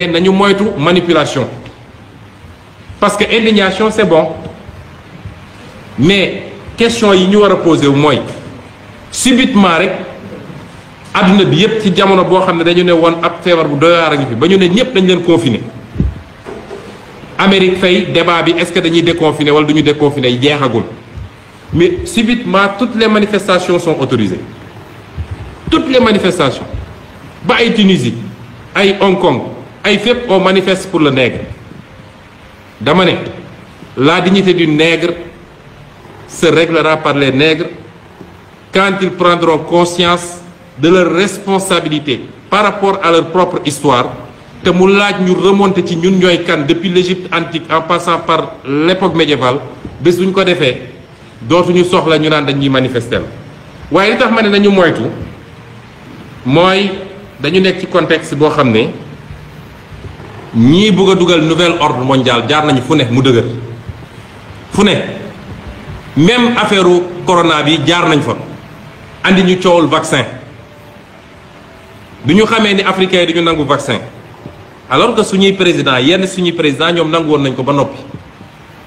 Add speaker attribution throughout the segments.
Speaker 1: nañu moytu manipulation parce que indignation c'est bon mais question yi ñu war a poser wu mooy subitement rek adduna bi yépp ci jamono boo xam ne dañu ne woon ab feebar bu doy waar a ngi fi ba ñu ne ñépp dañ leen confiner Amérique fay débat bi est-ce que dañuy déconfiner wala duñu déconfiner jeexagul mais subitement toutes les manifestations sont autorisées toutes les manifestations ba ay Tunisie ay Hong Kong ay fépp on manifeste pour le nègre dama ne la dignité du nègre se réglera par les nègres quand ils prendront conscience de leur responsabilité par rapport à leur propre histoire te mu laaj ñu remonter ci ñun ñooy kan depuis l'Égypte antique en passant par l'époque médiévale bés bu ñu ko defee dootuñu soxla ñu naan dañuy manifester waaye li tax ma ne nañu moytu mooy dañu nekk ci contexte boo xam ne ñii bëgg a dugal nouvel ordre mondial jaar nañu fu ne mu dëgër fu ne même affaire corona bi jaar nañ fa andi ñu coowul vaccin bi ñu xamee ni africains yi dañu nangu vaccin alors que suñuy président yenn suñuy président ñoom nangu woon nañ ko ba noppi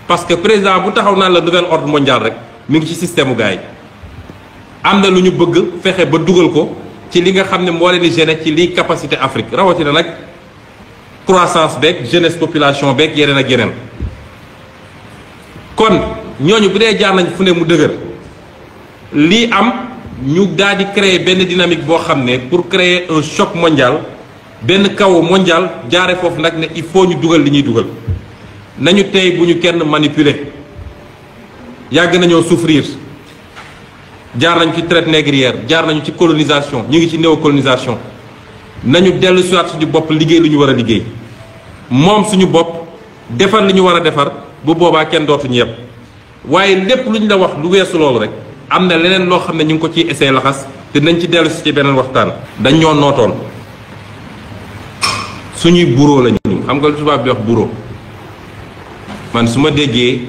Speaker 1: parce que président bu taxaw naan la nouvel ordre mondial rek mi ngi ci système u gars yi am na lu ñu bëgg fexe ba dugal ko ci li nga xam ne moo leen di gêner ci liy capacité Afrique rawatina nag croissance beeg jeunesse population beeg yeneen ak yeneen kon ñooñu bu dee jaar nañ fu ne mu dëgër lii am ñu daal di créer benn dynamique boo xam ne pour créer un choc mondial benn chaos mondial jaare foofu nag ne il faut ñu dugal li ñuy dugal nañu tey bu ñu kenn manipuler yàgg nañoo souffrir jaar nañu ci traite négrière jaar nañu ci colonisation ñu ngi ci néocolonisation nañu dellu siwaat suñu bopp liggéey lu ñu war a liggéey moom suñu bopp defar li ñu war a defar bu boobaa kenn dootuñu yëpp waaye lépp lu ñu la wax lu weesu loolu rek am na leneen loo xam ne ñu ngi ko ciy essayé laxas te nañ ci dellu si ci beneen waxtaan. dañ ñoo nootoon suñuy bureau lañu xam nga lu tubaab bi wax bureau man su ma déggee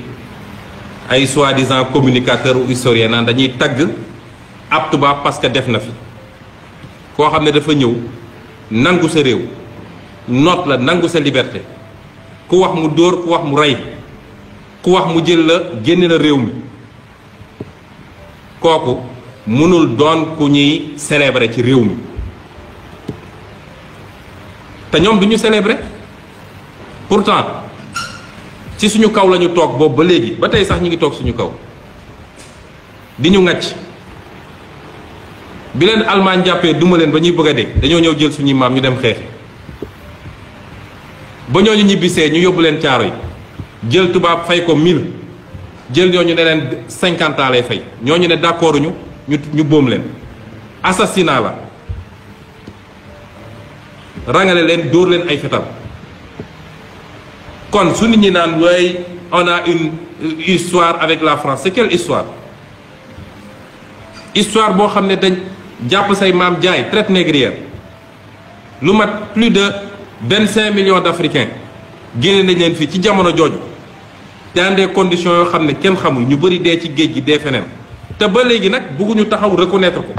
Speaker 1: ay soi-disant communicateur ou historien naan dañuy tagg ab tubaab parce que def na fi koo xam ne dafa ñëw nangu sa réew noot la nangu sa liberté ku wax mu dóor ku wax mu rey ku wax mu jël la génne la réew mi kooku mënul doon ku ñuy célébrer ci réew mi te ñoom du ñu célébrer pourtant ci suñu kaw la ñu toog boobu ba léegi ba tey sax ñu ngi toog suñu kaw di ñu ŋàcc bi leen Allemagne jàppee duma leen ba ñuy bëgg a dee dañoo ñëw jël suñuy maam ñu dem xeexi ba ñooñu ñibbisee ñu yóbbu leen caaro yi jël tubaab fay ko 1000 jël ñooñu ne leen 50 ans lay fay ñooñu ne d'accord ñu boom leen assassinat la rangale leen dóor leen ay fetal kon su nit ñi naan way on a une histoire avec la France c'est quelle histoire histoire boo xam ne dañ jàpp say maam jaay traite négrière lu mat plus de 25 millions d'Africains génne nañ leen fii ci jamono jooju dans des conditions yoo xam ne kenn xamul ñu bëri dee ci géej gi dee feneen te ba léegi nag bëgguñu taxaw reconnaître ko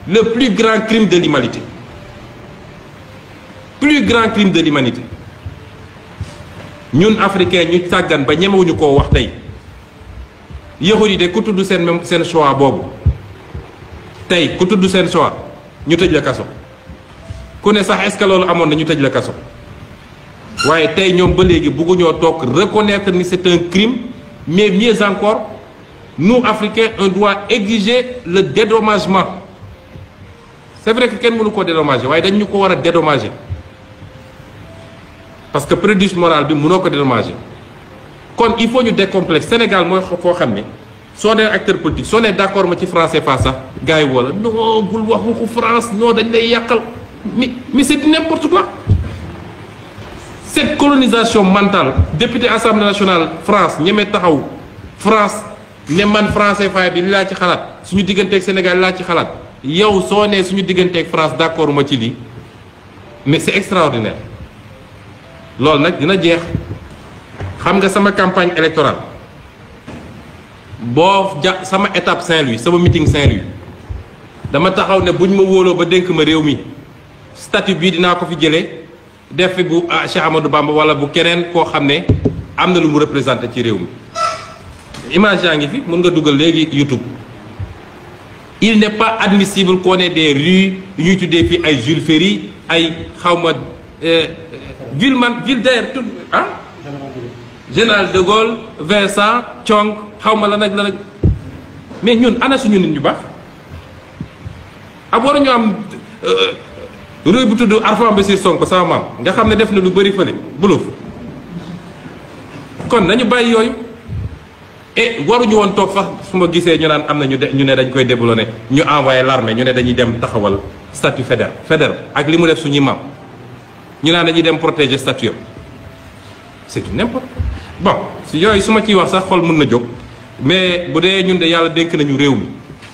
Speaker 1: le plus grand crime de l'humanité ñun africains ñu sàggan ba ñemewuñu koo wax tey yahud yi de ku tudd seen choix boobu tey ku tudd seen choix ñu tëj la kaso ku ne sax est-ce que loolu amoon na ñu tëj la kaso waaye tey ñoom ba léegi bëgguñoo toog reconnaître ni c'est un crime mais mieux encore nous Africains on doit exiger le dédommagement c'est vrai que kenn mënu koo dédommager waaye dañ ñu ko war a dédommager parce que préjudice moral bi mënoo ko dédommager kon il faut ñu décomplexe Sénégal mooy foo xam ne soo nee acteur politique soo nee d'accord ma ci français pas sax gars yi wala non bul wax waxu France non dañ lay yàqal mais c'est n'importe quoi cette colonisation mentale député assemblée nationale France ñeme taxaw France ne man français fay bi li laa ci xalaat suñu digganteeg Sénégal li laa ci xalaat yow soo nee suñu digganteeg France d'accord ma ci lii mais c'est extraordinaire loolu nag dina jeex xam nga sama campagne électorale boo sama étape Saint-Louis sama meeting Saint-Louis dama taxaw ne buñ ma wóoloo ba dénk ma réew mi statut bii dinaa ko fi jëlee def fi bu Cheikh Amadou Bamba wala bu keneen koo xam ne am na lu mu représenté ci réew mi image yaa ngi fi mën nga dugal léegi YouTube. Il n'est pas admissible qu'on ait des rues yu ñuy tuddee fii ay Jules Ferry ay xawma ville d'ailleurs tout ah Général de Gaulle Vincent Thiong xawma la nag mais ñun ana suñu nit ñu baax ab war ñu am réew bu tudd Arfan Bassir Sonko sama maam nga xam ne def na lu bëri fële buluf kon nañu bàyyi yooyu et waruñu woon toog sax su ma gisee ñu naan am na ñu ne dañ koy déboulonné ñu envoyé l'armée ñu ne dañuy dem taxawal statut fédéral ak li mu def suñuy maam ñu naan dañuy dem protéger statut yam c'est du n'importe bon si yooyu su ma ciy wax sax xol mën na jóg mais bu dee ñun de yàlla dénk nañu réew mi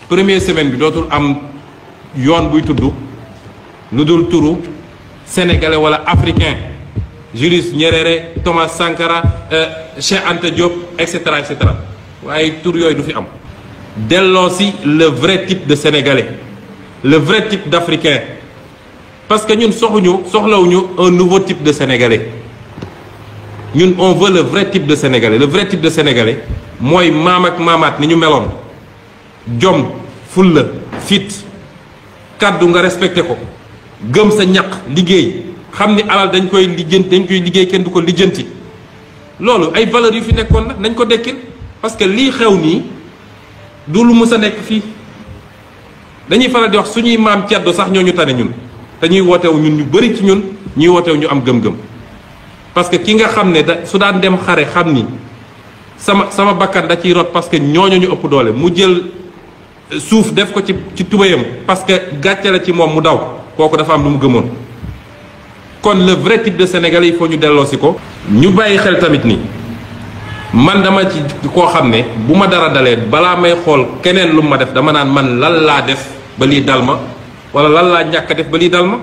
Speaker 1: première semaine bi dootul am yoon buy tudd lu dul turu sénégalais wala africain Julius Nyerere Thomas Sankara Cheikh Anta Diop et cetera waaye tur yooyu du fi am delloo si le vrai type de sénégalais le vrai type d'africain parce que ñun soxlawuñu un nouveau type de sénégalais ñun on veut le vrai type de sénégalais le vrai type de sénégalais mooy maam ak maamaat ni ñu meloon jom fulla fit kàddu nga respecté ko gëm sa ñaq liggéey xam ni alal dañ koy liggéey kenn du ko lijjanti loolu ay valeurs yu fi nekkoon nag nañ ko dekkil parce que lii xew nii du lu mës a nekk fii dañuy faral di wax suñuy maam ceddo sax ñoo ñu tane ñun te ñuy wootewu ñun ñu bëri ci ñun ñuy wootewu ñu am gëm-gëm parce que ki nga xam ne su daan dem xare xam ni sama bakkan da ciy rot parce que ñooñu ñu ëpp doole mu jël suuf def ko ci tubayam parce que gàcce la ci moom mu daw kooku dafa am lu mu gëmoon kon le vrai type de sénégalais il faut ñu delloosi ko ñu bàyyi xel tamit ni man dama ci koo xam ne bu ma dara dalee balaa may xool keneen lu ma def dama naan man lan laa def ba lii dal ma wala lan laa ñàkk a def ba lii dal ma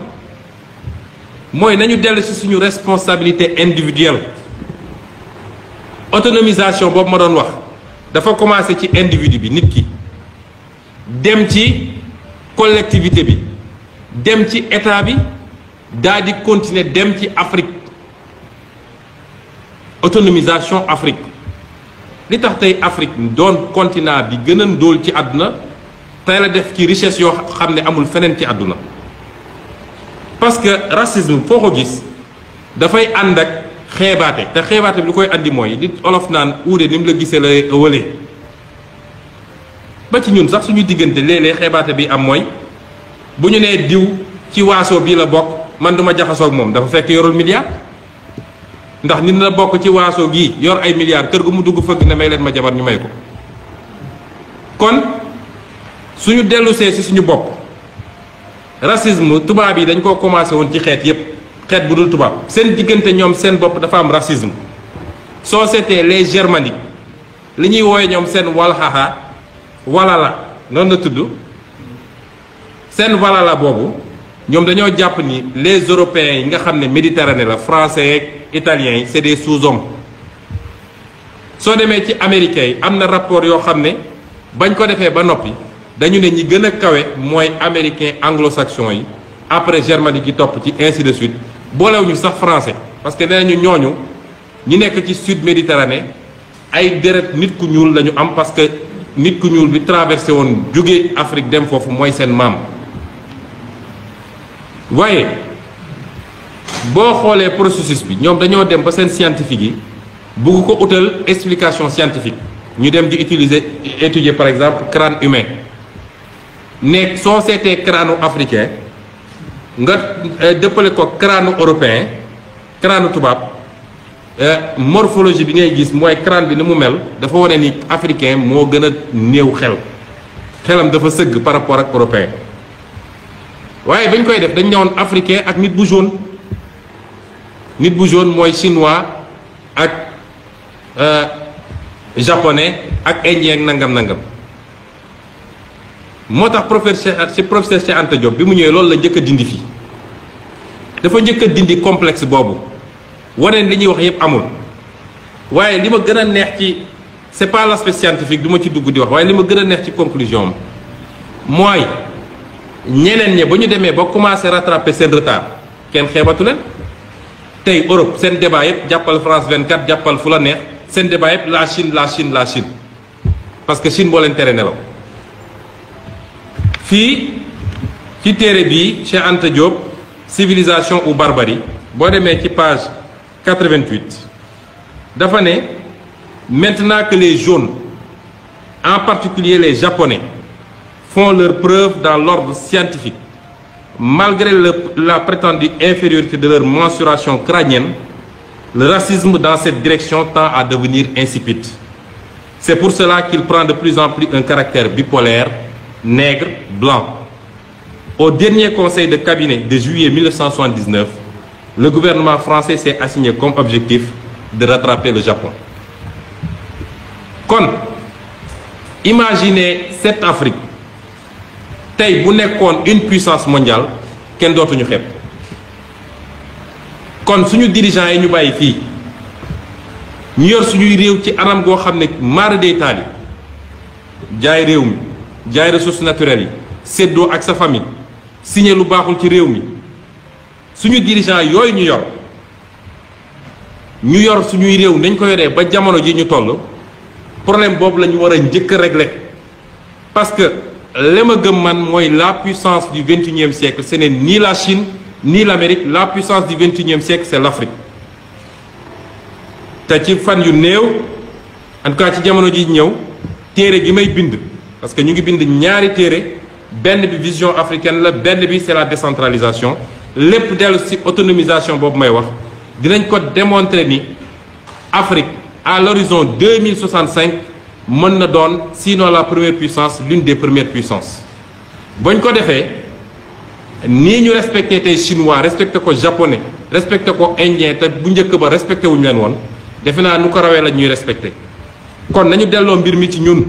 Speaker 1: mooy nañu dellu ci suñu responsabilité individuelle autonomisation boobu ma doon wax dafa commencé ci individu bi nit ki dem ci collectivité bi dem ci état bi daal di continuer dem ci Afrique autonomisation Afrique li tax tey Afrique doon continent bi gën a ndóol ci àdduna tey la def ci richesse yoo xam ne amul feneen ci àdduna parce que racisme foo ko gis dafay ànd ak xeebaate te xeebaate bi lu koy andi mooy li olof naan uude ni mu la gisee la wëlee ba ci ñun sax suñu diggante léeg-léeg xeebaate bi am mooy bu ñu nee diw ci waaso bii la bokk man duma jaxasoo ak moom dafa fekk yorul milliard ndax nit la bokk ci waaso gii yor ay milliards kër gu mu dugg fëgg ne may leen ma jabar ñu may ko kon suñu dellusee ci suñu bopp racisme tubaab yi dañ koo commencé woon ci xeet yépp xeet bu dul tubaab seen diggante ñoom seen bopp dafa am racisme soo seetee les germaniques li ñuy wooye ñoom seen walxaxa walala noonu la tudd seen walala boobu ñoom dañoo jàpp ni les européens yi nga xam ne méditerranée la français yeeg italiens yi c'est des sous-hommes soo demee ci américains yi am na rapport yoo xam ne bañ ko defee ba noppi dañu ne ñi gën a kawe mooy américain anglo-saxon yi après germanique yi topp ci ainsi de suite boolewuñu sax français parce que nee nañu ñooñu ñi nekk ci sud méditerranée ay deret nit ku ñuul lañu am parce que nit ku ñuul bi traversé woon jóge Afrique dem foofu mooy seen maam waaye boo xoolee processus bi ñoom dañoo dem ba seen scientifique yi bugg ko utal explication scientifique ñu dem di étudier par exemple crâne humain ne soo seetee crâne africain nga dëppale ko crâne européen crâne tubaab morphologie bi ngay gis mooy crâne bi ni mu mel dafa wane ni africain moo gën a néew xelam dafa sëgg par rapport ak européen waaye bañ koy def dañ ñëwoon africain ak nit bu jaune mooy chinois ak japonais ak indien ak nangam moo tax professeur Cheikh Anta Diop bi mu ñëwee loolu la njëkk a dindi fii dafa njëkk a dindi complexe boobu wane li ñuy wax yépp amul waaye li ma gën a neex ci c'est pas l'aspect scientifique du ma ci dugg di wax waaye li ma gën a neex ci conclusion am mooy ñeneen ñi ba ñu demee ba commencé rattraper seen retard kenn xeebatu leen tey Europe seen débat yëpp jàppal France 24 jàppal fu la neex seen débat yëpp la Chine la Chine la Chine parce que Chine moo leen tere nelaw. fii ci téere bii Cheikh Anta Diop civilisation ou barbarie boo demee ci page 88 dafa ne maintenant que les jaunes en particulier les japonais font leur preuve dans l'ordre scientifique malgré la prétendue infériorité de leur mensuration crânienne, le racisme dans cette direction tend à devenir insipide. C'est pour cela qu'il prend de plus en plus un caractère bipolaire, nègre, blanc. Au dernier conseil de cabinet de juillet 1979, le gouvernement français s'est assigné comme objectif de rattraper le Japon. Kon, imaginez cette Afrique. tey bu nekkoon une puissance mondiale kenn dootuñu xeeb kon suñu dirigeants yi ñu bàyyi fii ñu yor suñuy réew ci anam goo xam ne mara day taali jaay réew mi jaay ressources naturelles yi séddoo ak sa famille signé lu baaxul ci réew mi suñu dirigeants yooyu ñu yor suñuy réew nañ ko yoree ba jamono ji ñu toll problème boobu la ñu war a njëkk a régler parce que li ma gëm man mooy la puissance du 21e siècle ce n'est ni la Chine ni l'Amérique la puissance du 21e siècle c'est l'Afrique te ci fan yu néew en tout cas ci jamono ji ñëw téere gi may bind parce que ñu ngi bind ñaari téere benn bi vision africaine la benn bi c'est la décentralisation lépp dellu ci autonomisation boobu may wax dinañ ko démontrer ni Afrique à l'horizon 2065 mën na doon sinon la première puissance l'une des premières puissances bañ ko defee nii ñu respecté tey chinois respecté ko japonais respecté ko indien te bu njëkk ba respecté wuñu leen woon defe naa nu ko rawee la ñuy respecté kon nañu delloo mbir mi ci ñun